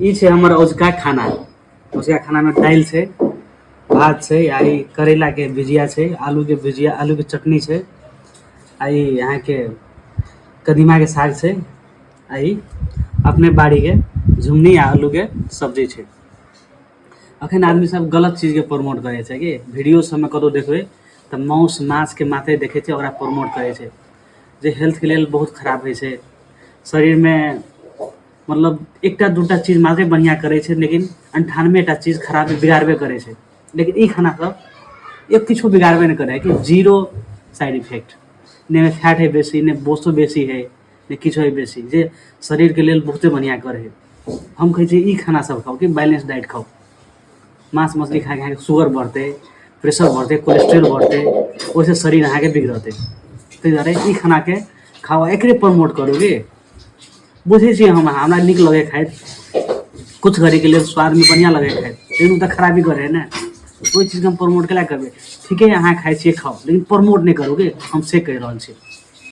ई छै हमर औजका खाना। औजका खाना में दाल छै, भात छै, आई करेला के भुजिया छै, आलू के भुजिया, आलू के चटनी छै, आई यहाँ के कदीमा के साग छै, आई अपने बाड़ी के झुमनी आ आलू के सब्जी छै। अखन आदमी सब गलत चीज के प्रमोट करे छै कि वीडियो सब में कतौ देखबै तऽ मांस माछ के माथे देखे छै, ओकरा प्रमोट करे छै, जे हेल्थ के लेल बहुत खराब होइ छै। शरीर में मतलब एकटा दूटा चीज मात्रे बढ़िया करे छै, लेकिन 98टा चीज खराब बिगाड़बे करे छै। लेकिन ई खाना सब एक किछो बिगाड़बे नहीं करे है कि जीरो साइड इफेक्ट, ने में फैट है बेसी, ने बोसो बेसी है, ने किछो है बेसी, जे शरीर के लेल बहुते बढ़िया करे है। हम कहै छी ई खाना सब खाओ कि बैलेंस डाइट खाओ। मांस मछली खा के शुगर बढ़ते, प्रेशर बढ़ते, कोलेस्ट्रॉल बढ़ते, ओहिसे शरीर अहाँ के बिगड़ते। ताहि दुआरे ई खाना के खाओ, एकरे प्रमोट करू गे। बुझे छी हम, हमरा निक लगे खाइत, कुछ घड़ी के लिए स्वाद में बढ़िया लगे खाइत, लेकिन तो खराबी करे है ना। कोई चीज हम प्रमोट कैला करबे? ठीक है अहाँ खाइ छियै खाओ, लेकिन प्रमोट नहीं करोगे, हम से कह रहल छी।